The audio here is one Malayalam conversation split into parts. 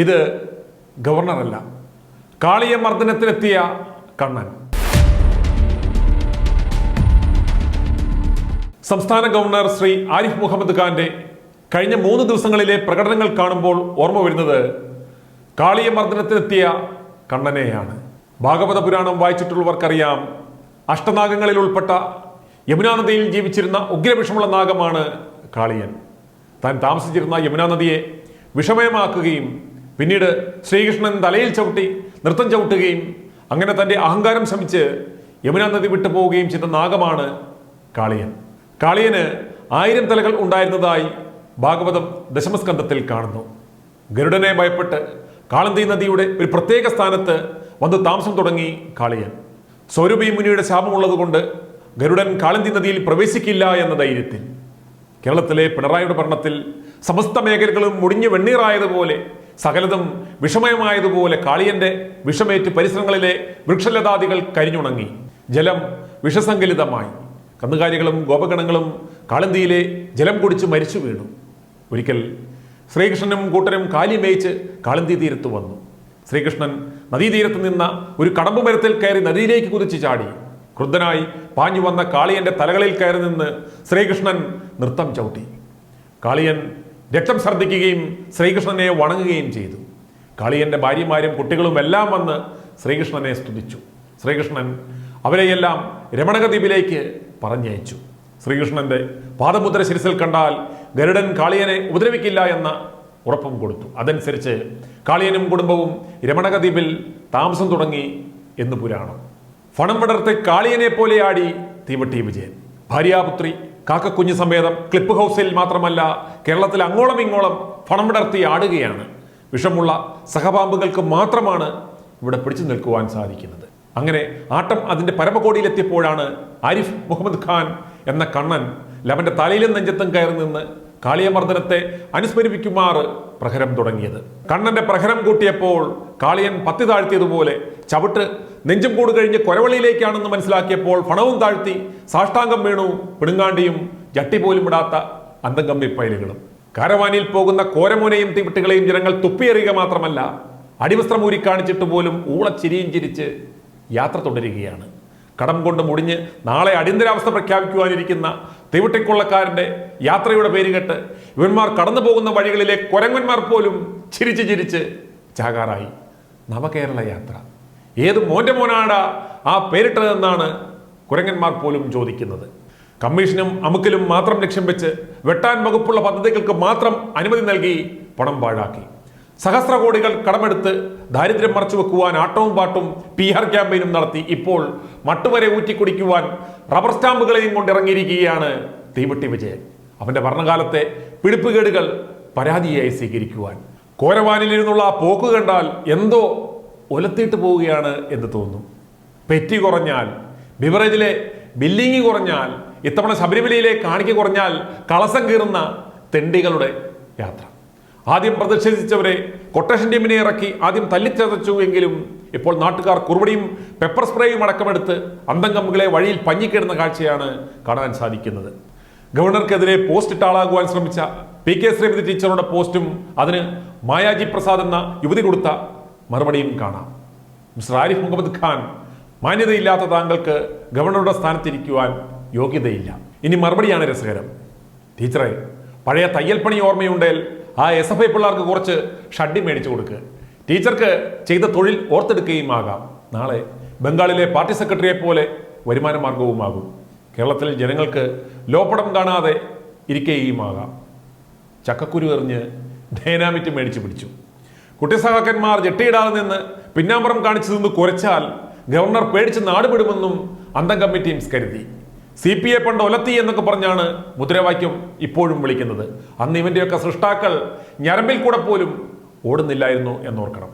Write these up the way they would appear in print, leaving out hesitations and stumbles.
ഇത് ഗവർണറല്ല, കാളിയ മർദ്ദനത്തിലെത്തിയ കണ്ണൻ. സംസ്ഥാന ഗവർണർ ശ്രീ ആരിഫ് മുഹമ്മദ് ഖാന്റെ കഴിഞ്ഞ 3 ദിവസങ്ങളിലെ പ്രകടനങ്ങൾ കാണുമ്പോൾ ഓർമ്മ വരുന്നത് കാളിയ മർദ്ദനത്തിലെത്തിയ കണ്ണനെയാണ്. ഭാഗവത പുരാണം വായിച്ചിട്ടുള്ളവർക്കറിയാം, അഷ്ടനാഗങ്ങളിൽ ഉൾപ്പെട്ട യമുനാ നദിയിൽ ജീവിച്ചിരുന്ന ഉഗ്രവിഷമുള്ള നാഗമാണ് കാളിയൻ. താൻ താമസിച്ചിരുന്ന യമുനാ നദിയെ വിഷമയമാക്കുകയും പിന്നീട് ശ്രീകൃഷ്ണൻ തലയിൽ ചവിട്ടി നൃത്തം ചവിട്ടുകയും അങ്ങനെ തൻ്റെ അഹങ്കാരം ശമിച്ച് യമുനാ നദി വിട്ടു പോവുകയും ചെയ്ത നാഗമാണ് കാളിയൻ. കാളിയന് 1000 തലകൾ ഉണ്ടായിരുന്നതായി ഭാഗവതം ദശമസ്കന്ധത്തിൽ കാണുന്നു. ഗരുഡനെ ഭയപ്പെട്ട് കാളന്തി നദിയുടെ ഒരു പ്രത്യേക സ്ഥാനത്ത് വന്ന് താമസം തുടങ്ങി കാളിയൻ. സ്വരൂപി മുനിയുടെ ശാപമുള്ളതുകൊണ്ട് ഗരുഡൻ കാളന്തി നദിയിൽ പ്രവേശിക്കില്ല എന്ന ധൈര്യത്തിൽ. കേരളത്തിലെ പിണറായിയുടെ ഭരണത്തിൽ സമസ്ത മേഖലകളും മുടിഞ്ഞു വെണ്ണീറായതുപോലെ സകലതും വിഷമയമായതുപോലെ കാളിയന്റെ വിഷമേറ്റ് പരിസരങ്ങളിലെ വൃക്ഷലതാദികൾ കരിഞ്ഞുണങ്ങി. ജലം വിഷസങ്കലിതമായി. കന്നുകാലികളും ഗോപഗണങ്ങളും കാളന്തിയിലെ ജലം കുടിച്ച് മരിച്ചു വീണു. ഒരിക്കൽ ശ്രീകൃഷ്ണനും കൂട്ടരും കാലി മേയിച്ച് കാളന്തി തീരത്ത് വന്നു. ശ്രീകൃഷ്ണൻ നദീതീരത്ത് നിന്ന ഒരു കടമ്പ് മരത്തിൽ കയറി നദിയിലേക്ക് കുതിച്ച് ചാടി. ക്രുദ്ധനായി പാഞ്ഞു വന്ന കാളിയന്റെ തലകളിൽ കയറി നിന്ന് ശ്രീകൃഷ്ണൻ നൃത്തം ചവിട്ടി. കാളിയൻ രക്തം ഛർദ്ദിക്കുകയും ശ്രീകൃഷ്ണനെ വണങ്ങുകയും ചെയ്തു. കാളിയന്റെ ഭാര്യമാരും കുട്ടികളും എല്ലാം വന്ന് ശ്രീകൃഷ്ണനെ സ്തുതിച്ചു. ശ്രീകൃഷ്ണൻ അവരെയെല്ലാം രമണകദ്വീപിലേക്ക് പറഞ്ഞയച്ചു. ശ്രീകൃഷ്ണന്റെ പാദമുദ്ര ശിരസിൽ കണ്ടാൽ ഗരുഡൻ കാളിയനെ ഉപദ്രവിക്കില്ല എന്ന ഉറപ്പും കൊടുത്തു. അതനുസരിച്ച് കാളിയനും കുടുംബവും രമണകദ്വീപിൽ താമസം തുടങ്ങി എന്ന് പുരാണം. ഫണം വിടർത്ത് കാളിയനെ പോലെ ആടി തീവട്ടി വിജയൻ. ഭാര്യാപുത്രി കാക്കക്കുഞ്ഞ് സമേതം ക്ലിപ്പ് ഹൗസിൽ മാത്രമല്ല കേരളത്തിൽ അങ്ങോളം ഇങ്ങോളം ഫണം വിടർത്തി ആടുകയാണ്. വിഷമുള്ള സഹപാമ്പുകൾക്ക് മാത്രമാണ് ഇവിടെ പിടിച്ചു നിൽക്കുവാൻ സാധിക്കുന്നത്. അങ്ങനെ ആട്ടം അതിന്റെ പരമകോടിയിലെത്തിയപ്പോഴാണ് ആരിഫ് മുഹമ്മദ് ഖാൻ എന്ന കണ്ണൻ ലവന്റെ തലയിലും നെഞ്ചത്തും കയറി നിന്ന് കാളിയമർദ്ദനത്തെ അനുസ്മരിപ്പിക്കുമാറ് പ്രഹരം തുടങ്ങിയത്. കണ്ണന്റെ പ്രഹരം കൂട്ടിയപ്പോൾ കാളിയൻ പത്തി താഴ്ത്തിയതുപോലെ ചവിട്ട് നെഞ്ചും കൂട് കഴിഞ്ഞ് കൊരവള്ളിയിലേക്കാണെന്ന് മനസ്സിലാക്കിയപ്പോൾ ഫണവും താഴ്ത്തി സാഷ്ടാംഗം വീണു പിടുങ്ങാണ്ടിയും ജട്ടി പോലും വിടാത്ത അന്തംകമ്പി പൈലുകളും. കാരവാനിൽ പോകുന്ന കോരമോനെയും തീവട്ടികളെയും ജനങ്ങൾ തുപ്പിയെറിയുക മാത്രമല്ല അടിവസ്ത്രം ഊരി കാണിച്ചിട്ട് പോലും ഊളച്ചിരിയും ചിരിച്ച് യാത്ര തുടരുകയാണ്. കടം കൊണ്ട് മുടിഞ്ഞ് നാളെ അടിയന്തരാവസ്ഥ പ്രഖ്യാപിക്കുവാനിരിക്കുന്ന തീവട്ടിക്കൊള്ളക്കാരന്റെ യാത്രയുടെ പേരുകെട്ട് ഇവന്മാർ കടന്നു പോകുന്ന വഴികളിലെ കൊരങ്ങന്മാർ പോലും ചിരിച്ച് ചിരിച്ച് ചാകാറായി. നവകേരള യാത്ര ഏത് മോന്റെ മോനാടാ ആ പേരിട്ടതെന്നാണ് കുരങ്ങന്മാർ പോലും ചോദിക്കുന്നത്. കമ്മീഷനും അമുക്കിലും മാത്രം ലക്ഷ്യം വെച്ച് വെട്ടാൻ വകുപ്പുള്ള പദ്ധതികൾക്ക് മാത്രം അനുമതി നൽകി പണം പാഴാക്കി. സഹസ്ര കോടികൾ കടമെടുത്ത് ദാരിദ്ര്യം മറച്ചു വെക്കുവാൻ ആട്ടവും പാട്ടും PR ക്യാമ്പയിനും നടത്തി. ഇപ്പോൾ മട്ടുവരെ ഊറ്റിക്കുടിക്കുവാൻ റബ്ബർ സ്റ്റാമ്പുകളെയും കൊണ്ടിറങ്ങിയിരിക്കുകയാണ് തീവട്ടി വിജയൻ. അവന്റെ ഭരണകാലത്തെ പിടിപ്പുകേടുകൾ പരാതിയായി സ്വീകരിക്കുവാൻ. കോരവാനിലിരുന്നുള്ള ആ പോക്ക് കണ്ടാൽ എന്തോ ഒലത്തിയിട്ട് പോവുകയാണ് എന്ന് തോന്നും. പെറ്റി കുറഞ്ഞാൽ, ബിവറേജിലെ ബില്ലിങ് കുറഞ്ഞാൽ, ഇത്തവണ ശബരിമലയിലെ കാണിക്ക കുറഞ്ഞാൽ കളസം കീറുന്ന തെണ്ടികളുടെ യാത്ര. ആദ്യം പ്രതിഷേധിച്ചവരെ കൊട്ടേഷൻ ടീമിനെ ഇറക്കി ആദ്യം തല്ലിച്ചതച്ചു എങ്കിലും ഇപ്പോൾ നാട്ടുകാർ കുറുവടിയും പെപ്പർ സ്പ്രേയും അടക്കമെടുത്ത് അന്തംകമ്മുകളെ വഴിയിൽ പഞ്ഞിക്കിടുന്ന കാഴ്ചയാണ് കാണാൻ സാധിക്കുന്നത്. ഗവർണർക്കെതിരെ പോസ്റ്റ് ഇട്ടാളാകുവാൻ ശ്രമിച്ച PK ശ്രീമതി ടീച്ചറുടെ പോസ്റ്റും അതിന് മായാജി പ്രസാദ് എന്ന യുവതി കൊടുത്ത മറുപടിയും കാണാം. മിസ്റ്റർ ആരിഫ് മുഹമ്മദ് ഖാൻ, മാന്യതയില്ലാത്ത താങ്കൾക്ക് ഗവർണറുടെ സ്ഥാനത്തിരിക്കുവാൻ യോഗ്യതയില്ല. ഇനി മറുപടിയാണ് രസകരം. ടീച്ചറെ, പഴയ തയ്യൽ പണി ഓർമ്മയുണ്ടേൽ ആ SFI പിള്ളേർക്ക് കുറച്ച് ഷഡ്ഡി മേടിച്ചു കൊടുക്കുക. ടീച്ചർക്ക് ചെയ്ത തൊഴിൽ ഓർത്തെടുക്കുകയും ആകാം. നാളെ ബംഗാളിലെ പാർട്ടി സെക്രട്ടറിയെ പോലെ വരുമാന മാർഗവുമാകും. കേരളത്തിൽ ജനങ്ങൾക്ക് ലോപ്പടം കാണാതെ ഇരിക്കുകയുമാകാം. ചക്കക്കുരു എറിഞ്ഞ് ഡൈനാമിറ്റ് മേടിച്ചു പിടിച്ചു. കുട്ടി സഹാക്കന്മാർ ജെട്ടിയിടാതെ നിന്ന് പിന്നാമ്പുറം കാണിച്ചു നിന്ന് കുരച്ചാൽ ഗവർണർ പേടിച്ച് നാടുവിടുമെന്നും അന്തം കമ്മിറ്റീംസ് കരുതി. CPA പണ്ട് ഒലത്തി എന്നൊക്കെ പറഞ്ഞാണ് മുദ്രാവാക്യം ഇപ്പോഴും വിളിക്കുന്നത്. അന്ന് ഇവന്റെയൊക്കെ സൃഷ്ടാക്കൾ ഞരമ്പിൽ കൂടെ പോലും ഓടുന്നില്ലായിരുന്നു എന്നോർക്കണം.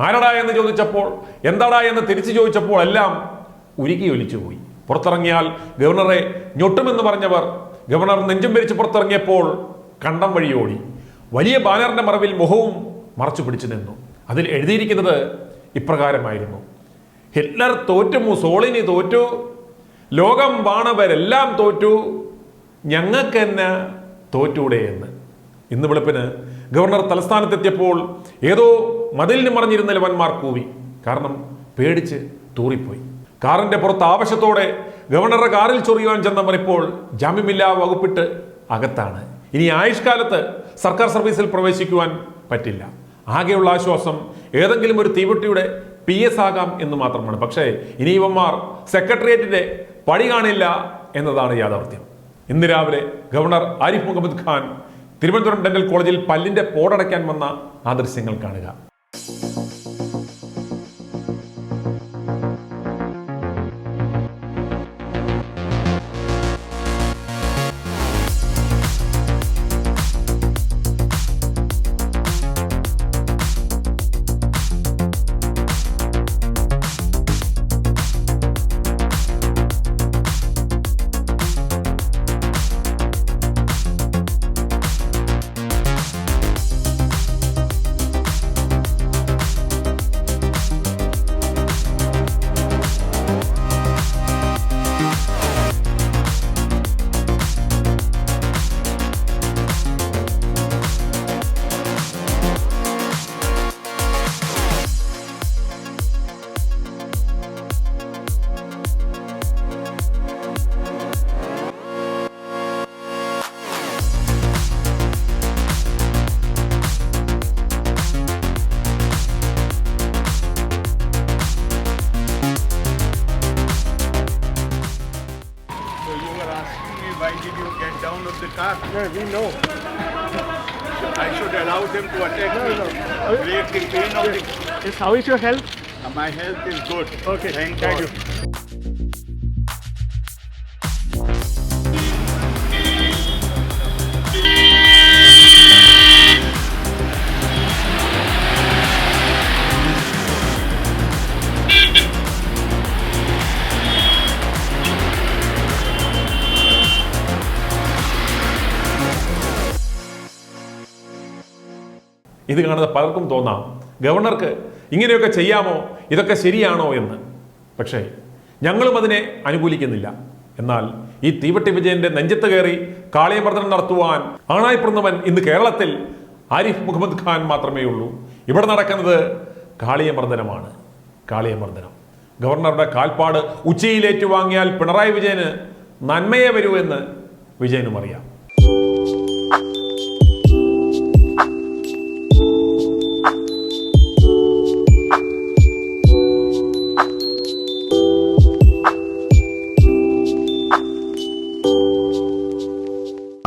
ആരടാ എന്ന് ചോദിച്ചപ്പോൾ, എന്താടാ എന്ന് തിരിച്ചു ചോദിച്ചപ്പോൾ എല്ലാം ഉരുകി ഒലിച്ചുപോയി. പുറത്തിറങ്ങിയാൽ ഗവർണറെ ഞൊട്ടുമെന്ന് പറഞ്ഞവർ ഗവർണർ നെഞ്ചും ഭരിച്ച് പുറത്തിറങ്ങിയപ്പോൾ കണ്ടം വഴി ഓടി. വലിയ ബാനറിന്റെ മറവിൽ മുഖവും മറച്ചു പിടിച്ചു നിന്നു. അതിൽ എഴുതിയിരിക്കുന്നത് ഇപ്രകാരമായിരുന്നു: ഹിറ്റ്ലർ തോറ്റു, മുസോളിനി തോറ്റു, ലോകം വാണവരെല്ലാം തോറ്റു, ഞങ്ങൾക്ക് തന്നെ തോറ്റൂടെ എന്ന്. ഇന്ന് വെളുപ്പിന് ഗവർണർ തലസ്ഥാനത്തെത്തിയപ്പോൾ ഏതോ മതിലിന് മറിഞ്ഞിരുന്ന ലവന്മാർ കൂവി. കാരണം പേടിച്ച് തൂറിപ്പോയി. കാറിന്റെ പുറത്ത് ആവശ്യത്തോടെ ഗവർണറുടെ കാറിൽ ചൊറിയുവാൻ ചെന്നവർ ഇപ്പോൾ ജാമ്യമില്ലാ വകുപ്പിട്ട് അകത്താണ്. ഇനി ആയുഷ്കാലത്ത് സർക്കാർ സർവീസിൽ പ്രവേശിക്കുവാൻ പറ്റില്ല. ആകെയുള്ള ആശ്വാസം ഏതെങ്കിലും ഒരു തീവട്ടിയുടെ PS ആകാം എന്ന് മാത്രമാണ്. പക്ഷേ ഇനി ഇവന്മാർ സെക്രട്ടേറിയറ്റിന്റെ പടി കാണില്ല എന്നതാണ് യാഥാർത്ഥ്യം. ഇന്ന് രാവിലെ ഗവർണർ ആരിഫ് മുഹമ്മദ് ഖാൻ തിരുവനന്തപുരം ഡെന്റൽ കോളേജിൽ പല്ലിന്റെ പോടടയ്ക്കാൻ വന്ന ആ ദൃശ്യങ്ങൾ കാണുക. Why did you get down of the car? No, we know. I should allow them to attack me. Create the pain of the... Yes, how is your health? My health is good. Okay, Thank thank God. you. ഇത് കാണുന്ന പലർക്കും തോന്നാം ഗവർണർക്ക് ഇങ്ങനെയൊക്കെ ചെയ്യാമോ, ഇതൊക്കെ ശരിയാണോ എന്ന്. പക്ഷേ ഞങ്ങളും അതിനെ അനുകൂലിക്കുന്നില്ല. എന്നാൽ ഈ തീവട്ടി വിജയന്റെ നെഞ്ചത്ത് കയറി കാളിയമർദ്ദനം നടത്തുവാൻ ആണായിപ്പിറന്നവൻ ഇന്ന് കേരളത്തിൽ ആരിഫ് മുഹമ്മദ് ഖാൻ മാത്രമേ ഉള്ളൂ. ഇവിടെ നടക്കുന്നത് കാളിയമർദ്ദനമാണ്. കാളിയമർദ്ദനം. ഗവർണറുടെ കാൽപ്പാട് ഉച്ചയിലേറ്റുവാങ്ങിയാൽ പിണറായി വിജയന് നന്മയെ വരൂ എന്ന് വിജയനും അറിയാം.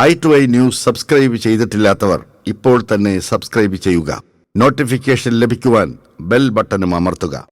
i2i ന്യൂസ് സബ്സ്ക്രൈബ് ചെയ്തിട്ടില്ലാത്തവർ ഇപ്പോൾ തന്നെ സബ്സ്ക്രൈബ് ചെയ്യുക. നോട്ടിഫിക്കേഷൻ ലഭിക്കുവാൻ ബെൽ ബട്ടണും അമർത്തുക.